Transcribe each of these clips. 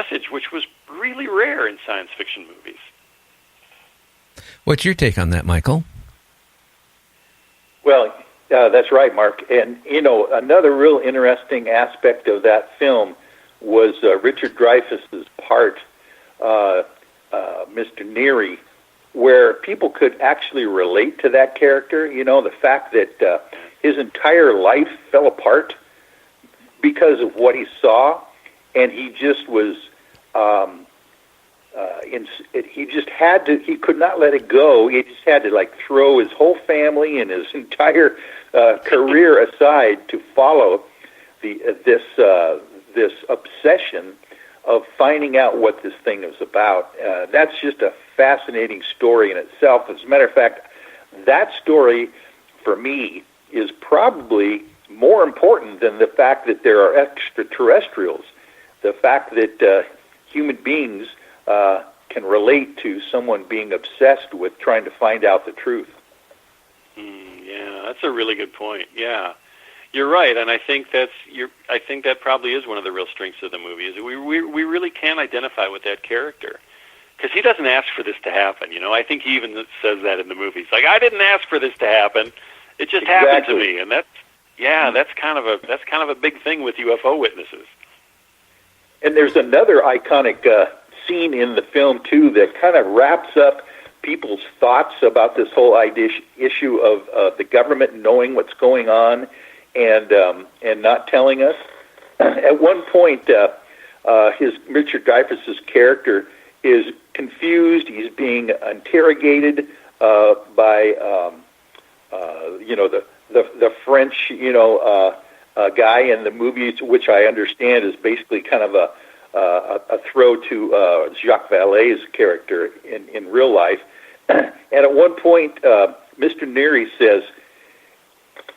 message, which was really rare in science fiction movies. What's your take on that, Michael? Well, that's right, Mark. And, another real interesting aspect of that film was Richard Dreyfuss's part, Mr. Neary, where people could actually relate to that character. The fact that his entire life fell apart because of what he saw, and he just was, he could not let it go. He just had to throw his whole family and his entire career aside to follow this obsession of finding out what this thing is about. That's just a fascinating story in itself. As a matter of fact, that story, for me, is probably more important than the fact that there are extraterrestrials. The fact that human beings can relate to someone being obsessed with trying to find out the truth. Yeah, that's a really good point. Yeah, you're right, and I think that probably is one of the real strengths of the movie. Is that we really can identify with that character because he doesn't ask for this to happen. I think he even says that in the movie. He's like, I didn't ask for this to happen; it just happened to me, and that's kind of a big thing with UFO witnesses. And there's another iconic scene in the film too that kind of wraps up people's thoughts about this whole issue of the government knowing what's going on and not telling us. At one point, Richard Dreyfuss's character is confused. He's being interrogated by the French guy in the movies, which I understand is basically kind of a throw to Jacques Vallée's character in real life. And at one point, Mr. Neary says,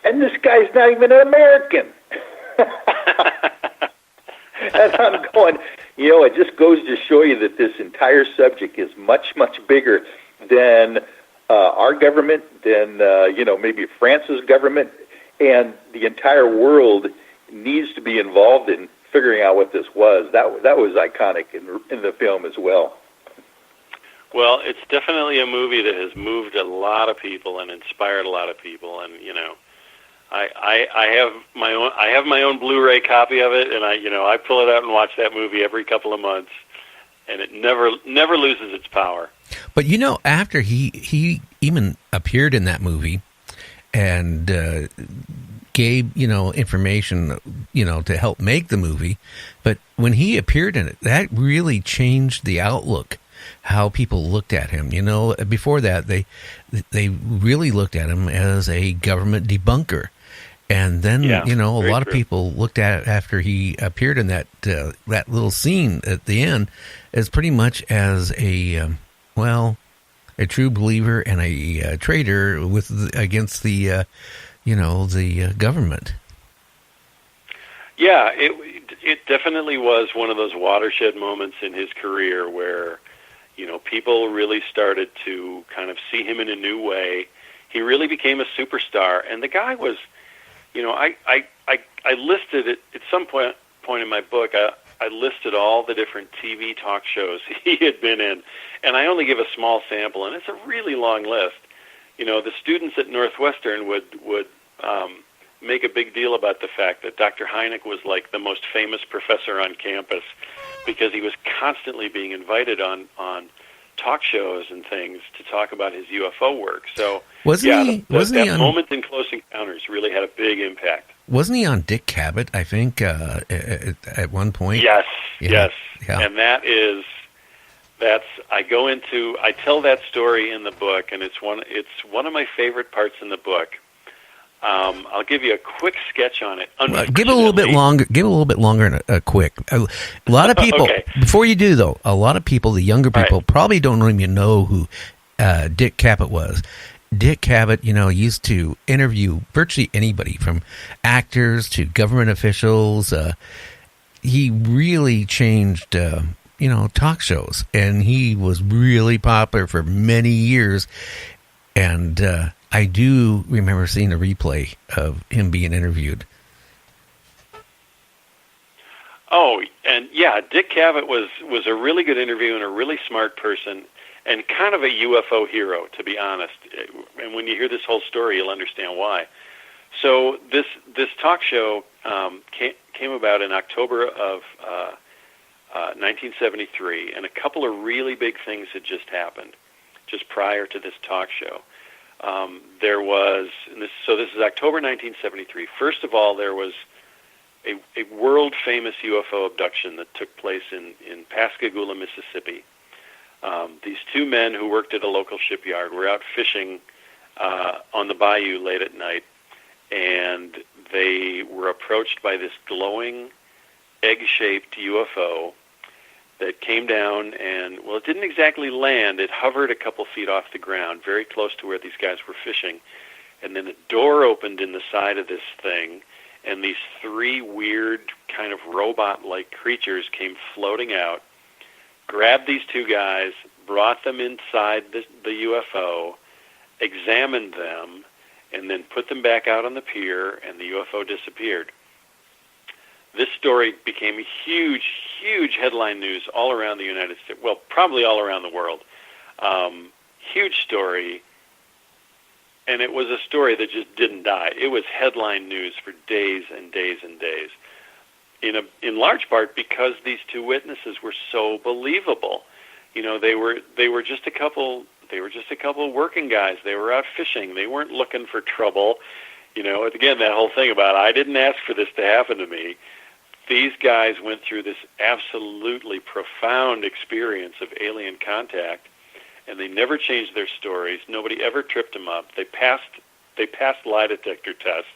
and this guy's not even an American. And I'm going, it just goes to show you that this entire subject is much, much bigger than our government, than, maybe France's government, and the entire world needs to be involved in figuring out what this was. That was iconic in the film as well. Well, it's definitely a movie that has moved a lot of people and inspired a lot of people, and I have my own Blu-ray copy of it, and I pull it out and watch that movie every couple of months, and it never loses its power. But after he even appeared in that movie and gave information to help make the movie, but when he appeared in it, that really changed the outlook, how people looked at him. Before that they really looked at him as a government debunker. And then, a lot of people looked at it after he appeared in that little scene at the end as pretty much as a true believer and a traitor against the government. Yeah, it definitely was one of those watershed moments in his career where, people really started to kind of see him in a new way. He really became a superstar, and the guy was, I listed it at some point in my book. I listed all the different TV talk shows he had been in, and I only give a small sample, and it's a really long list. The students at Northwestern would make a big deal about the fact that Dr. Hynek was like the most famous professor on campus because he was constantly being invited on talk shows and things to talk about his UFO work. So that moment in Close Encounters really had a big impact. Wasn't he on Dick Cavett, I think, at one point? Yes, yeah. And I tell that story in the book, and it's one of my favorite parts in the book. I'll give you a quick sketch on it. Give it a little bit longer. Give it a little bit longer and a quick. A lot of people. Okay. Before you do, though, a lot of people, the younger people, probably don't even know who Dick Cavett was. Dick Cavett, used to interview virtually anybody, from actors to government officials. He really changed, talk shows, and he was really popular for many years. And I do remember seeing a replay of him being interviewed. Oh, and yeah, Dick Cavett was a really good interview and a really smart person and kind of a UFO hero, to be honest. And when you hear this whole story, you'll understand why. So this talk show came about in October of 1973, and a couple of really big things had just happened just prior to this talk show. There was, so this is October 1973. First of all, there was a world-famous UFO abduction that took place in Pascagoula, Mississippi. These two men who worked at a local shipyard were out fishing on the bayou late at night, and they were approached by this glowing, egg-shaped UFO that came down and, well, it didn't exactly land. It hovered a couple feet off the ground, very close to where these guys were fishing. And then a door opened in the side of this thing, and these three weird kind of robot-like creatures came floating out, grabbed these two guys, brought them inside the UFO, examined them, and then put them back out on the pier, and the UFO disappeared. This story became huge, huge headline news all around the United States, well, probably all around the world. Huge story, and it was a story that just didn't die. It was headline news for days and days and days, in large part because these two witnesses were so believable. You know, they were just a couple of working guys. They were out fishing. They weren't looking for trouble. You know, again, that whole thing about I didn't ask for this to happen to me. These guys went through this absolutely profound experience of alien contact, and they never changed their stories. Nobody ever tripped them up. They passed lie detector tests.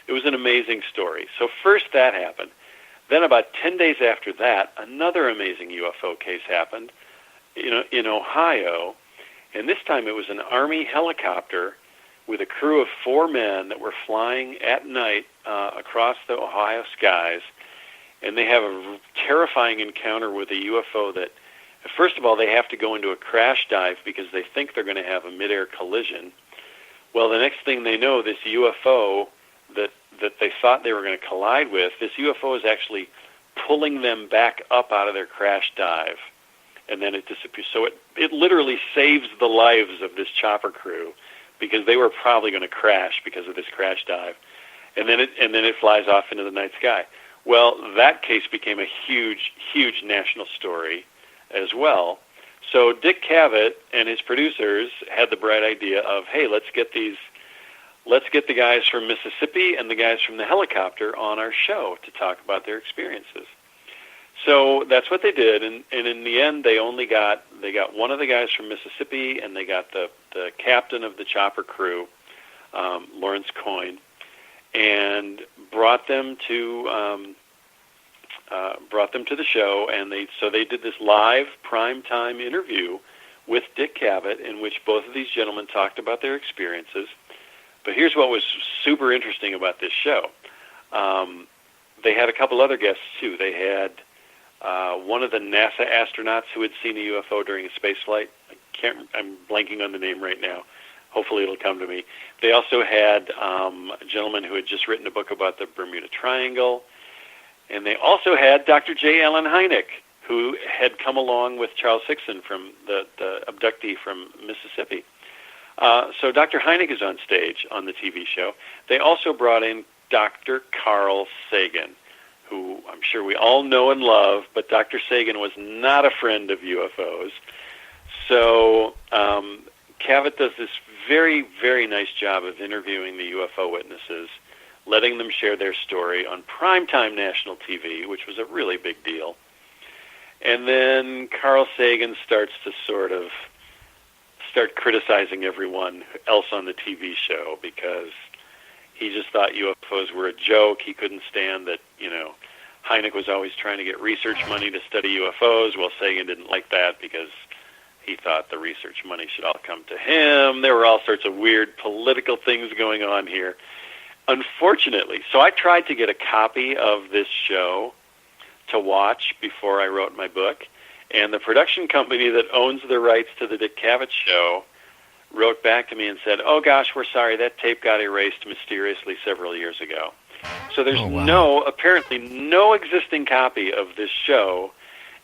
It was an amazing story. So first that happened. Then about 10 days after that, another amazing UFO case happened in Ohio, and this time it was an Army helicopter with a crew of 4 men that were flying at night across the Ohio skies, and they have a terrifying encounter with a UFO that, first of all, they have to go into a crash dive because they think they're going to have a midair collision. Well, the next thing they know, this UFO that they thought they were going to collide with, this UFO is actually pulling them back up out of their crash dive, and then it disappears. So it literally saves the lives of this chopper crew because they were probably going to crash because of this crash dive, and then it flies off into the night sky. Well, that case became a huge, huge national story as well. So Dick Cavett and his producers had the bright idea of, hey, let's get the guys from Mississippi and the guys from the helicopter on our show to talk about their experiences. So that's what they did, and in the end, they got one of the guys from Mississippi, and they got the captain of the chopper crew, Lawrence Coyne, and brought them to the show, and they did this live primetime interview with Dick Cavett, in which both of these gentlemen talked about their experiences. But here's what was super interesting about this show. They had a couple other guests too. They had one of the NASA astronauts who had seen a UFO during a space flight. I'm blanking on the name right now. Hopefully it'll come to me. They also had a gentleman who had just written a book about the Bermuda Triangle. And they also had Dr. J. Allen Hynek, who had come along with Charles Hickson, from the abductee from Mississippi. So Dr. Hynek is on stage on the TV show. They also brought in Dr. Carl Sagan, who I'm sure we all know and love, but Dr. Sagan was not a friend of UFOs. So Cavett does this very, very nice job of interviewing the UFO witnesses, letting them share their story on primetime national TV, which was a really big deal. And then Carl Sagan starts to start criticizing everyone else on the TV show because he just thought UFOs were a joke. He couldn't stand that, Hynek was always trying to get research money to study UFOs. Well, Sagan didn't like that because he thought the research money should all come to him. There were all sorts of weird political things going on here. Unfortunately, so I tried to get a copy of this show to watch before I wrote my book, and the production company that owns the rights to the Dick Cavett show wrote back to me and said, "Oh gosh, we're sorry, that tape got erased mysteriously several years ago." So there's apparently no existing copy of this show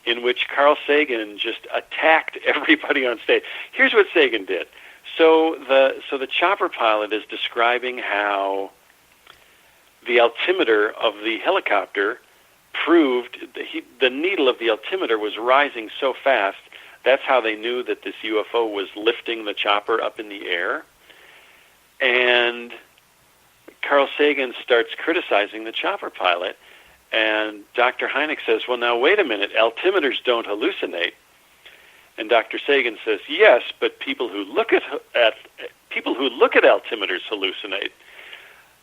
in which Carl Sagan just attacked everybody on stage. Here's what Sagan did. So the chopper pilot is describing how the altimeter of the helicopter proved the needle of the altimeter was rising so fast. That's how they knew that this UFO was lifting the chopper up in the air. And Carl Sagan starts criticizing the chopper pilot, and Dr. Hynek says, "Well, now wait a minute. Altimeters don't hallucinate." And Dr. Sagan says, "Yes, but people who look at altimeters hallucinate."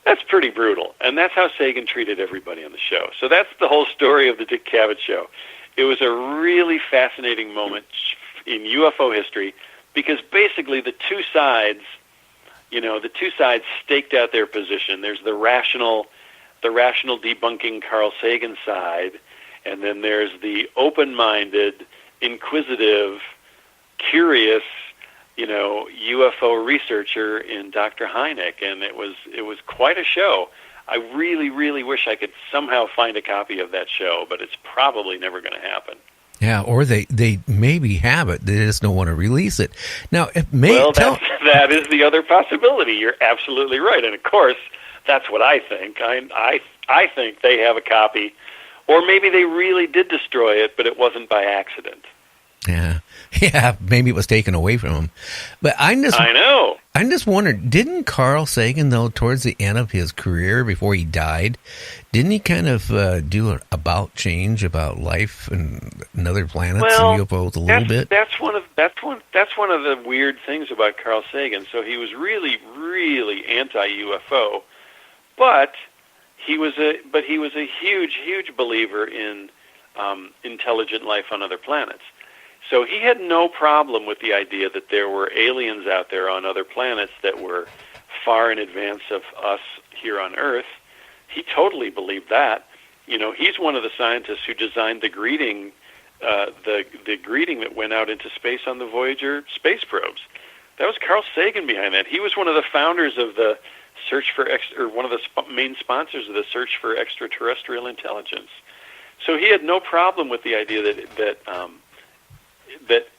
That's pretty brutal, and that's how Sagan treated everybody on the show. So that's the whole story of the Dick Cavett Show. It was a really fascinating moment in UFO history because basically the two sides staked out their position. There's the rational debunking Carl Sagan side, and then there's the open-minded, inquisitive, curious, UFO researcher in Dr. Hynek, and it was quite a show. I really, really wish I could somehow find a copy of that show, but it's probably never going to happen. Yeah, or they maybe have it. They just don't want to release it. Now, that is the other possibility. You're absolutely right, and of course, that's what I think. I think they have a copy, or maybe they really did destroy it, but it wasn't by accident. Yeah, maybe it was taken away from him. But I know. I'm just wondering, didn't Carl Sagan, though, towards the end of his career, before he died, didn't he kind of do an about change about life and other planets and UFOs a little bit? That's one of the weird things about Carl Sagan. So he was really, really anti-UFO, but he was a huge, huge believer in intelligent life on other planets. So he had no problem with the idea that there were aliens out there on other planets that were far in advance of us here on Earth. He totally believed that. He's one of the scientists who designed the greeting, the greeting that went out into space on the Voyager space probes. That was Carl Sagan behind that. He was one of the founders of the search for one of the main sponsors of the search for extraterrestrial intelligence. So he had no problem with the idea that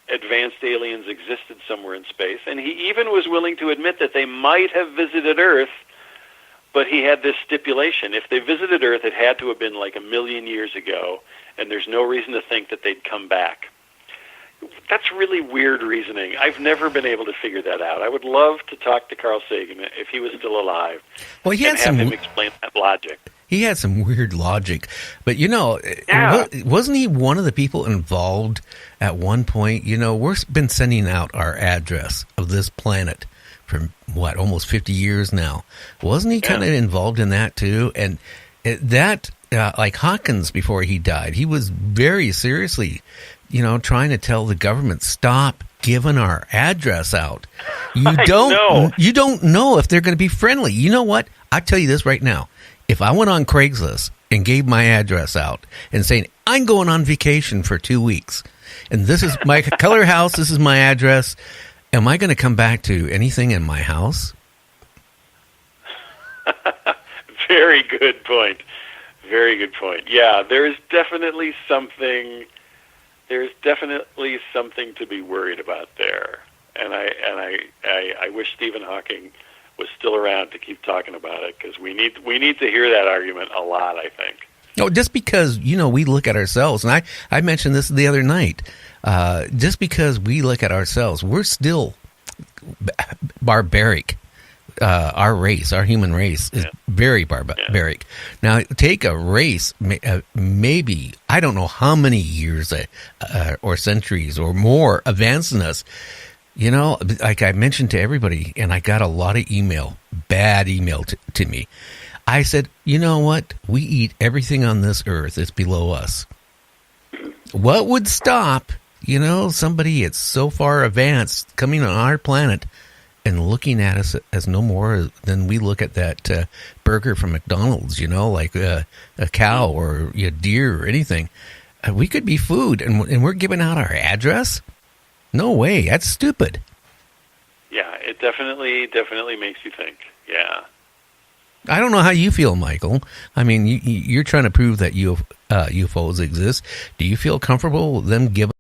advanced aliens existed somewhere in space, and he even was willing to admit that they might have visited Earth, but he had this stipulation. If they visited Earth, it had to have been like 1 million years ago, and there's no reason to think that they'd come back. That's really weird reasoning. I've never been able to figure that out. I would love to talk to Carl Sagan if he was still alive, and have him explain that logic. He had some weird logic, but wasn't he one of the people involved at one point? We've been sending out our address of this planet for almost 50 years now. Wasn't he kind of involved in that too? And like Hawkins, before he died, he was very seriously, trying to tell the government, stop giving our address out. You don't know if they're going to be friendly. You know what? I'll tell you this right now. If I went on Craigslist and gave my address out and saying, I'm going on vacation for 2 weeks, and this is my color house, this is my address, am I going to come back to anything in my house? Very good point. Very good point. Yeah, there's definitely something to be worried about there. And I wish Stephen Hawking was still around to keep talking about it, because we need to hear that argument a lot, I think. No, just because, we look at ourselves, and I mentioned this the other night, just because we look at ourselves, we're still barbaric. Our human race is very barbaric. Now, take a race, maybe, I don't know how many years or centuries or more advanced than us. Like I mentioned to everybody, and I got a lot of bad email to me. I said, you know what? We eat everything on this earth that's below us. What would stop, somebody that's so far advanced coming on our planet and looking at us as no more than we look at that burger from McDonald's, like a cow or a deer or anything. We could be food, and we're giving out our address? No way. That's stupid. Yeah, it definitely makes you think. Yeah. I don't know how you feel, Michael. I mean, you're trying to prove that UFOs exist. Do you feel comfortable with them giving